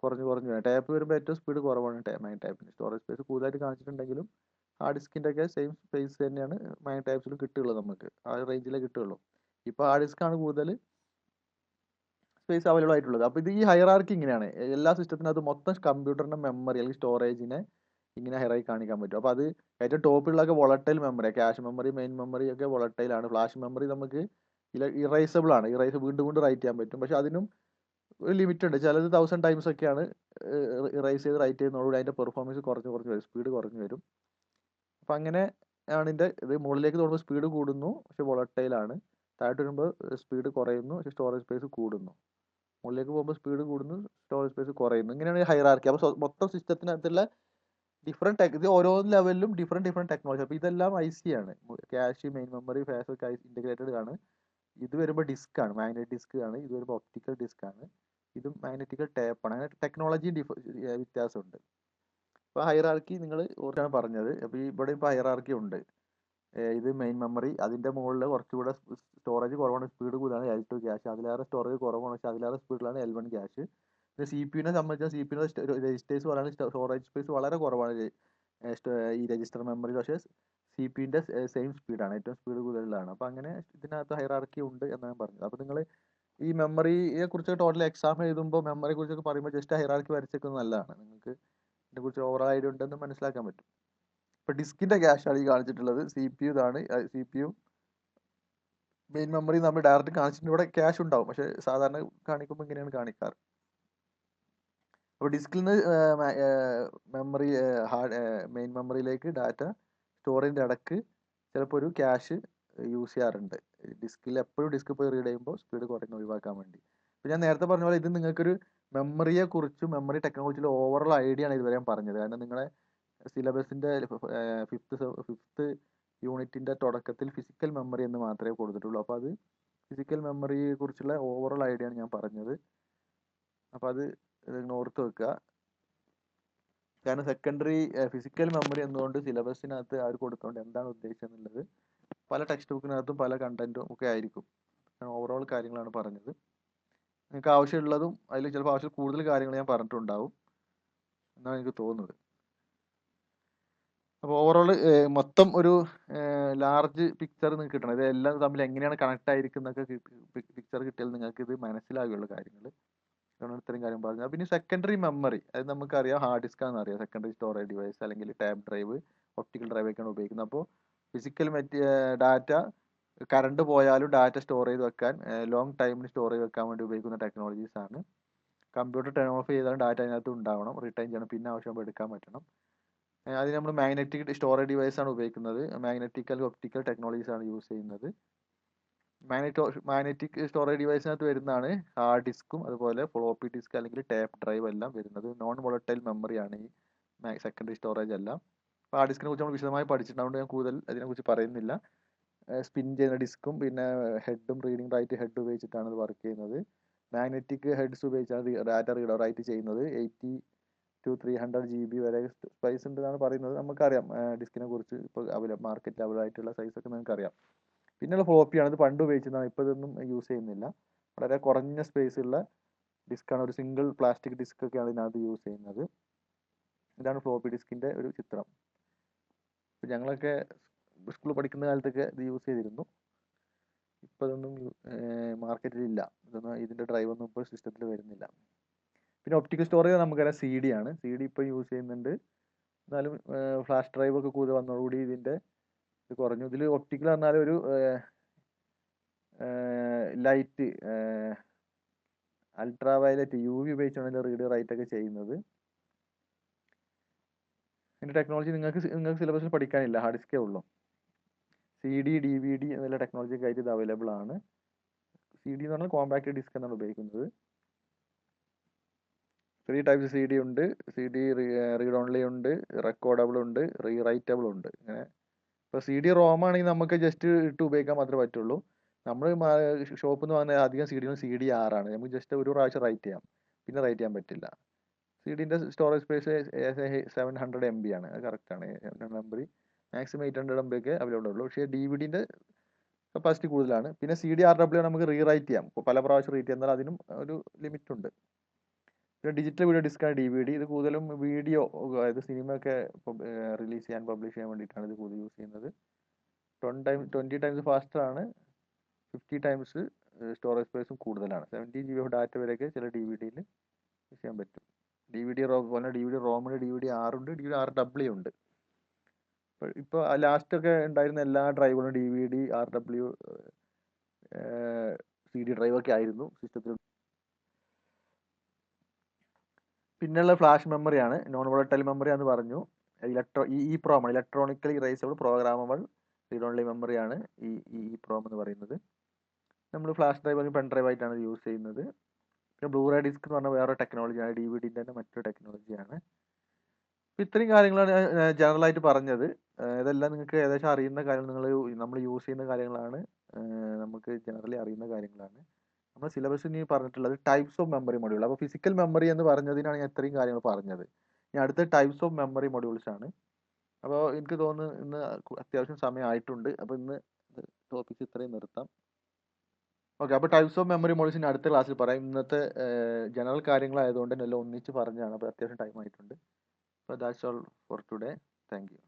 കുറഞ്ഞു വരും. ടാപ്പ് വരുമ്പോൾ ഏറ്റവും സ്പീഡ് കുറവാണ് മാഗ്നറ്റ് ടാപ്പിന്. സ്റ്റോറേജ് സ്പേസ് കൂടുതലായിട്ട് കാണിച്ചിട്ടുണ്ടെങ്കിലും ഹാർഡ് ഡിസ്കിന്റെ ഒക്കെ സെയിം സ്പേസ് തന്നെയാണ് മാഗ്നറ്റ് ടാപ്സിലും കിട്ടുകയുള്ളൂ. നമുക്ക് ആ റേഞ്ചിലേ കിട്ടുകയുള്ളൂ. ഇപ്പോൾ ഹാർഡ് ഡിസ്ക് ആണ് കൂടുതൽ സ്പേസ് അവൈലബിൾ ആയിട്ടുള്ളത്. അപ്പോൾ ഇത് ഈ ഹൈറാർക്കി ഇങ്ങനെയാണ്. എല്ലാ സിസ്റ്റത്തിനകത്ത് മൊത്തം കമ്പ്യൂട്ടറിന്റെ മെമ്മറി അല്ലെങ്കിൽ സ്റ്റോറേജിനെ ഇങ്ങനെ ഹൈറായി കാണിക്കാൻ പറ്റും. അപ്പോൾ അത് ഏറ്റവും ടോപ്പിലുള്ളതൊക്കെ volatile memory, cache memory, main memory ഒക്കെ വോളട്ടൈലാണ്. ഫ്ലാഷ് മെമ്മറി നമുക്ക് ഇറേസബിൾ ആണ്. വീണ്ടും റൈറ്റ് ചെയ്യാൻ പറ്റും. പക്ഷെ അതിനും ഒരു ലിമിറ്റ് ഉണ്ട്. ചിലത് 1000 ടൈംസ് ഒക്കെയാണ് ഇറേസ് ചെയ്ത് റൈറ്റ് ചെയ്യുന്നതോടുകൂടി അതിന്റെ പെർഫോമൻസ് കുറഞ്ഞു വരും, സ്പീഡ് കുറഞ്ഞു വരും. അപ്പം അങ്ങനെ ആണ് ഇത് മുകളിലേക്ക് തോന്നുമ്പോൾ സ്പീഡ് കൂടുന്നു, പക്ഷെ വോളട്ടൈലാണ്. താഴോട്ട് വരുമ്പോൾ സ്പീഡ് കുറയുന്നു, പക്ഷെ സ്റ്റോറേജ് സ്പേസ് കൂടുന്നു. മുകളിലേക്ക് പോകുമ്പോൾ സ്പീഡ് കൂടുന്നു, സ്റ്റോറേജ് സ്പേസ് കുറയുന്നു. ഇങ്ങനെയാണ് ഹൈറാർക്കി. അപ്പോൾ മൊത്തം സിസ്റ്റത്തിനകത്തുള്ള ഇത് ഓരോ ലെവലിലും ഡിഫറെന്റ് ടെക്നോളജി. അപ്പോൾ ഇതെല്ലാം IC ആണ്. ക്യാഷ്, മെയിൻ മെമ്മറി, ഫ്ലാഷ് ഒക്കെ ഇന്റഗ്രേറ്റഡ് ആണ്. ഇത് വരുമ്പോൾ ഡിസ്ക് ആണ്, മാഗ്നറ്റിക് ഡിസ്ക് ആണ്. ഇത് വരുമ്പോൾ ഒപ്റ്റിക്കൽ ഡിസ്ക് ആണ്. ഇതും മാഗ്നറ്റിക്കൽ ടേപ്പാണ്. അങ്ങനെ ടെക്നോളജി വ്യത്യാസമുണ്ട്. ഇപ്പോൾ ഹൈറാർക്കി നിങ്ങൾ ഓർത്താണ് പറഞ്ഞത്. അപ്പോൾ ഇവിടെ ഇപ്പോൾ ഹൈറാർക്കി ഉണ്ട്. ഇത് മെയിൻ മെമ്മറി, അതിന്റെ മുകളിൽ കുറച്ചുകൂടെ സ്റ്റോറേജ് കുറവാണ്, സ്പീഡ് കൂടുതലാണ് L2 ക്യാഷ്. അതിലേറെ സ്റ്റോറേജ് കുറവാണ്, പക്ഷെ അതിലേറെ സ്പീഡിലാണ് L1 ക്യാഷ്. പിന്നെ CPU-നെ സംബന്ധിച്ചാൽ CPU-ന്റെ രജിസ്റ്റേഴ്സ് പറയുന്നത് സ്റ്റോറേജ് സ്പേസ് വളരെ കുറവാണ് ഈ രജിസ്റ്റർ മെമ്മറി. പക്ഷേ CPU-ന്റെ സെയിം സ്പീഡാണ്, ഏറ്റവും സ്പീഡ് കൂടുതലാണ്. അപ്പോൾ അങ്ങനെ ഇതിനകത്ത് ഹൈറാർക്കി ഉണ്ട് എന്നാണ് പറഞ്ഞത്. അപ്പോൾ നിങ്ങൾ ഈ മെമ്മറിയെ കുറിച്ച് ടോട്ടൽ എക്സാം എഴുതുമ്പോൾ മെമ്മറിയെ കുറിച്ചൊക്കെ പറയുമ്പോൾ ജസ്റ്റ് ഹൈറാർക്കി വരച്ചേക്കുന്നത് നല്ലതാണ്. നിങ്ങൾക്ക് ഇതിനെക്കുറിച്ച് ഓവറോൾ ഐഡിയ ഉണ്ടെന്ന് മനസ്സിലാക്കാൻ പറ്റും. ഇപ്പോൾ ഡിസ്കിൻ്റെ ക്യാഷാണ് ഈ കാണിച്ചിട്ടുള്ളത്. സി പി യു ഇതാണ്. C P U main memory നമ്മൾ ഡയറക്റ്റ് കാണിച്ചിട്ടുണ്ട്. ഇവിടെ ക്യാഷ് ഉണ്ടാവും, പക്ഷേ സാധാരണ കാണിക്കുമ്പോൾ ഇങ്ങനെയാണ് കാണിക്കാറ്. അപ്പോൾ ഡിസ്കിൽ നിന്ന് മെമ്മറി മെയിൻ മെമ്മറിയിലേക്ക് ഡാറ്റ സ്റ്റോർ ചെയ്യുന്ന ഇടക്ക് ചിലപ്പോൾ ഒരു ക്യാഷ് യൂസ് ചെയ്യാറുണ്ട്. ഡിസ്കിൽ എപ്പോഴും ഡിസ്ക് പോയി റീഡ് ചെയ്യുമ്പോൾ സ്പീഡ് കുറയുന്ന ഒഴിവാക്കാൻ വേണ്ടി. അപ്പോൾ ഞാൻ നേരത്തെ പറഞ്ഞ പോലെ ഇത് നിങ്ങൾക്കൊരു മെമ്മറിയെക്കുറിച്ചും മെമ്മറി ടെക്നോളജിയിലെ ഓവറോൾ ഐഡിയ ആണ് ഇതുവരെ ഞാൻ പറഞ്ഞത്. കാരണം നിങ്ങളെ സിലബസിൻ്റെ ഫിഫ്ത്ത് യൂണിറ്റിൻ്റെ തുടക്കത്തിൽ ഫിസിക്കൽ മെമ്മറി എന്ന് മാത്രമേ കൊടുത്തിട്ടുള്ളൂ. അപ്പോൾ അത് ഫിസിക്കൽ മെമ്മറിയെ കുറിച്ചുള്ള ഓവറോൾ ഐഡിയ ആണ് ഞാൻ പറഞ്ഞത്. അപ്പോൾ അത് ഓർത്ത് വെക്കുക. കാരണം സെക്കൻഡറി ഫിസിക്കൽ മെമ്മറി എന്നുകൊണ്ട് സിലബസിനകത്ത് അവർ കൊടുത്തുകൊണ്ട് എന്താണ് ഉദ്ദേശിച്ചെന്നുള്ളത് പല ടെക്സ്റ്റ് ബുക്കിനകത്തും പല കണ്ടന്റും ഒക്കെ ആയിരിക്കും. ഓവറോൾ കാര്യങ്ങളാണ് പറഞ്ഞത്. നിങ്ങൾക്ക് ആവശ്യമുള്ളതും അതിൽ ചിലപ്പോൾ ആവശ്യം കൂടുതൽ കാര്യങ്ങൾ ഞാൻ പറഞ്ഞിട്ടുണ്ടാവും എന്നാണ് എനിക്ക് തോന്നുന്നത്. അപ്പോൾ ഓവറോൾ മൊത്തം ഒരു ലാർജ് പിക്ചർ നിങ്ങൾക്ക് കിട്ടണം. ഇതെല്ലാം തമ്മിൽ എങ്ങനെയാണ് കണക്ട് ആയിരിക്കുന്നൊക്കെ പിക്ചർ കിട്ടിയാൽ നിങ്ങൾക്ക് ഇത് മനസ്സിലാകുകയുള്ള കാര്യങ്ങൾ. അതുകൊണ്ട് ഇത്രയും കാര്യം പറഞ്ഞത്. പിന്നെ സെക്കൻഡറി മെമ്മറി, അത് നമുക്കറിയാം ഹാർഡ് ഡിസ്ക് ആണെന്ന് അറിയാം. സെക്കൻഡറി സ്റ്റോറേജ് ഡിവൈസ് അല്ലെങ്കിൽ ടാബ് ഡ്രൈവ്, ഒപ്റ്റിക്കൽ ഡ്രൈവ് ഒക്കെയാണ് ഉപയോഗിക്കുന്നത്. അപ്പോൾ ഫിസിക്കൽ ഡാറ്റ കറണ്ട് പോയാലും ഡാറ്റ സ്റ്റോർ ചെയ്ത് വെക്കാൻ ലോങ് ടൈമിന് സ്റ്റോർ ചെയ്ത് വെക്കാൻ വേണ്ടി ഉപയോഗിക്കുന്ന ടെക്നോളജീസ് ആണ്. കമ്പ്യൂട്ടർ ടേൺ ഓഫ് ചെയ്താലും ഡാറ്റ അതിനകത്ത് ഉണ്ടാവണം, റിട്ടൈൻ ചെയ്യണം, പിന്നെ ആവശ്യമാകുമ്പോൾ എടുക്കാൻ പറ്റണം. അതിന് നമ്മൾ മാഗ്നറ്റിക് സ്റ്റോറേജ് ഡിവൈസ് ആണ് ഉപയോഗിക്കുന്നത്. മാഗ്നറ്റിക് അല്ലെങ്കിൽ ഒപ്റ്റിക്കൽ ടെക്നോളജീസ് ആണ് യൂസ് ചെയ്യുന്നത്. മാഗ്നറ്റിക് സ്റ്റോറേജ് ഡിവൈസിനകത്ത് വരുന്നതാണ് ഹാർഡ് ഡിസ്കും അതുപോലെ ഫ്ലോപ്പി ഡിസ്ക് അല്ലെങ്കിൽ ടാപ്പ് ഡ്രൈവ് എല്ലാം വരുന്നത്. നോൺ വോളറ്റൈൽ മെമ്മറിയാണ് ഈ സെക്കൻഡറി സ്റ്റോറേജ് എല്ലാം. അപ്പോൾ ഹാർഡ് ഡിസ്കിനെ കുറിച്ച് നമ്മൾ വിശദമായി പഠിച്ചിട്ടുണ്ട്. ഞാൻ കൂടുതൽ അതിനെക്കുറിച്ച് പറയുന്നില്ല. സ്പിൻ ചെയ്യുന്ന ഡിസ്കും പിന്നെ ഹെഡും റീഡിംഗ് റൈറ്റ് ഹെഡ് ഉപയോഗിച്ചിട്ടാണ് ഇത് വർക്ക് ചെയ്യുന്നത്. മാഗ്നറ്റിക് ഹെഡ്സ് ഉപയോഗിച്ചാണ് ഡാറ്റ റീഡ് റൈറ്റ് ചെയ്യുന്നത്. 80 to 300 GB വരെ സ്പേസ് ഉണ്ടെന്നാണ് പറയുന്നത്. നമുക്കറിയാം ഡിസ്കിനെ കുറിച്ച് ഇപ്പോൾ മാർക്കറ്റ് ലെവലായിട്ടുള്ള സൈസൊക്കെ നിങ്ങൾക്കറിയാം. പിന്നെയുള്ള ഫ്ലോപ്പിയാണ്. ഇത് പണ്ട് ഉപയോഗിച്ചതാണ്, ഇപ്പോൾ ഇതൊന്നും യൂസ് ചെയ്യുന്നില്ല. വളരെ കുറഞ്ഞ സ്പേസ് ഉള്ള ഡിസ്ക്കാണ്. ഒരു സിംഗിൾ പ്ലാസ്റ്റിക് ഡിസ്ക് ഒക്കെയാണ് ഇതിനകത്ത് യൂസ് ചെയ്യുന്നത്. ഇതാണ് ഫ്ലോപ്പി ഡിസ്കിൻ്റെ ഒരു ചിത്രം. ഇപ്പോൾ ഞങ്ങളൊക്കെ സ്കൂളിൽ പഠിക്കുന്ന കാലത്തൊക്കെ ഇത് യൂസ് ചെയ്തിരുന്നു. ഇപ്പോൾ ഇതൊന്നും മാർക്കറ്റിലില്ല. ഇതിൻ്റെ ഡ്രൈവ് ഒന്നും ഇപ്പോൾ സിസ്റ്റത്തിൽ വരുന്നില്ല. പിന്നെ ഒപ്റ്റിക്കൽ സ്റ്റോറേജ് നമുക്കറിയാം സി ഡി ആണ്. സി ഡി ഇപ്പോൾ യൂസ് ചെയ്യുന്നുണ്ട്. എന്നാലും ഫ്ലാഷ് ഡ്രൈവ് ഒക്കെ കൂടുതൽ വന്നതോടുകൂടി ഇതിൻ്റെ ഇത് കുറഞ്ഞു. ഇതിൽ ഒപ്റ്റിക്കൽ പറഞ്ഞാൽ ഒരു ലൈറ്റ് അൾട്രാ വയലറ്റ് UV ഉപയോഗിച്ചാണ് ഇതിൻ്റെ റീഡ് റൈറ്റ് ഒക്കെ ചെയ്യുന്നത്. ഇതിൻ്റെ ടെക്നോളജി നിങ്ങൾക്ക് സിലബസിൽ പഠിക്കാനില്ല, ഹാർഡ് ഡിസ്കേ ഉള്ളൂ. CD DVD എന്നുള്ള ടെക്നോളജി ആയിട്ട് ഇത് അവൈലബിൾ ആണ്. CD എന്ന് പറഞ്ഞാൽ കോമ്പാക്ട് ഡിസ്ക് എന്നാണ് ഉപയോഗിക്കുന്നത്. 3 ടൈപ്സ് CD ഉണ്ട്. CD റീഡ് ഓൺലി ഉണ്ട്, റെക്കോർഡബിൾ ഉണ്ട്, റീറൈറ്റബിൾ ഉണ്ട്. ഇങ്ങനെ ഇപ്പോൾ CD ROM ആണെങ്കിൽ നമുക്ക് ജസ്റ്റ് ഇട്ട് ഉപയോഗിക്കാൻ മാത്രമേ പറ്റുള്ളൂ. നമ്മൾ ഷോപ്പിൽ നിന്ന് വാങ്ങുന്ന അധികം CDR ആണ്. നമുക്ക് ജസ്റ്റ് ഒരു പ്രാവശ്യം റൈറ്റ് ചെയ്യാം, പിന്നെ റൈറ്റ് ചെയ്യാൻ പറ്റില്ല. CDൻ്റെ സ്റ്റോറേജ് സ്പേസ് 700 MB ആണ്. അത് കറക്റ്റാണ്. 700 MB, മാക്സിമം 800 MB ഒക്കെ അവൈലബിൾ ഉള്ളൂ. പക്ഷേ DVDൻ്റെ കപ്പാസിറ്റി കൂടുതലാണ്. പിന്നെ CDRW നമുക്ക് റീറൈറ്റ് ചെയ്യാം, പല പ്രാവശ്യം റീറ്റ് ചെയ്യുന്നാൽ അതിനും ഒരു ലിമിറ്റ് ഉണ്ട്. പിന്നെ ഡിജിറ്റൽ വീഡിയോ ഡിസ്ക്കാണ് DVD. ഇത് കൂടുതലും വീഡിയോ, അതായത് സിനിമയൊക്കെ റിലീസ് ചെയ്യാൻ പബ്ലിഷ് ചെയ്യാൻ വേണ്ടിയിട്ടാണ് ഇത് കൂടുതൽ യൂസ് ചെയ്യുന്നത്. 20 times ഫാസ്റ്റർ ആണ്. 50 times സ്റ്റോറേജ് സ്പേസും കൂടുതലാണ്. 70 GB ഡാറ്റ വരെയൊക്കെ ചില DVDയിൽ യൂസ് ചെയ്യാൻ പറ്റും. DVD ROM പോലെ DVD ROM-ന് DVD-R ഉണ്ട്, DVD-RW ഉണ്ട്. ഇപ്പോൾ ലാസ്റ്റ് ഒക്കെ ഉണ്ടായിരുന്ന എല്ലാ ഡ്രൈവുകളും DVD-RW CD ഡ്രൈവൊക്കെ ആയിരുന്നു സിസ്റ്റത്തിൽ. പിന്നെയുള്ള ഫ്ലാഷ് മെമ്മറിയാണ്. നോൺ വോളറ്റൈൽ മെമ്മറി എന്ന് പറഞ്ഞു. EEPROM ആണ്, electronically erasable programmable read only മെമ്മറിയാണ് ഈ EEPROM എന്ന് പറയുന്നത്. നമ്മൾ ഫ്ലാഷ് ഡ്രൈവ് അല്ലെങ്കിൽ പെൻ ഡ്രൈവ് ആയിട്ടാണ് യൂസ് ചെയ്യുന്നത്. പിന്നെ ബ്ലൂറേ ഡിസ്ക് എന്ന് പറഞ്ഞാൽ വേറെ ടെക്നോളജിയാണ്, DVDൻ്റെ തന്നെ മറ്റൊരു ടെക്നോളജിയാണ്. അപ്പോൾ ഇത്രയും കാര്യങ്ങളാണ് ജനറലായിട്ട് പറഞ്ഞത്. ഇതെല്ലാം നിങ്ങൾക്ക് ഏകദേശം അറിയുന്ന കാര്യങ്ങൾ, നമ്മൾ യൂസ് ചെയ്യുന്ന കാര്യങ്ങളാണ്, നമുക്ക് ജനറലി അറിയുന്ന കാര്യങ്ങളാണ്. നമ്മൾ സിലബസ് ഇനി പറഞ്ഞിട്ടുള്ളത് ടൈപ്സ് ഓഫ് മെമ്മറി മൊഡ്യൂൾ. അപ്പോൾ ഫിസിക്കൽ മെമ്മറി എന്ന് പറഞ്ഞതിനാണ് ഞാൻ ഇത്രയും കാര്യങ്ങൾ പറഞ്ഞത്. ഇനി അടുത്ത ടൈപ്സ് ഓഫ് മെമ്മറി മൊഡ്യൂൾസ് ആണ്. അപ്പോൾ എനിക്ക് തോന്നുന്നു ഇന്ന് അത്യാവശ്യം സമയം ആയിട്ടുണ്ട്. അപ്പോൾ ഇന്ന് ടോപ്പിക്സ് ഇത്രയും നിർത്താം. ഓക്കെ, അപ്പോൾ ടൈപ്സ് ഓഫ് മെമ്മറി മൊഡ്യൂൾസിന് അടുത്ത ക്ലാസ്സിൽ പറയാം. ഇന്നത്തെ ജനറൽ കാര്യങ്ങളായതുകൊണ്ട് എല്ലാം ഒന്നിച്ച് പറഞ്ഞതാണ്. അപ്പോൾ അത്യാവശ്യം ടൈം ആയിട്ടുണ്ട്. അപ്പോൾ that's all for today. Thank you.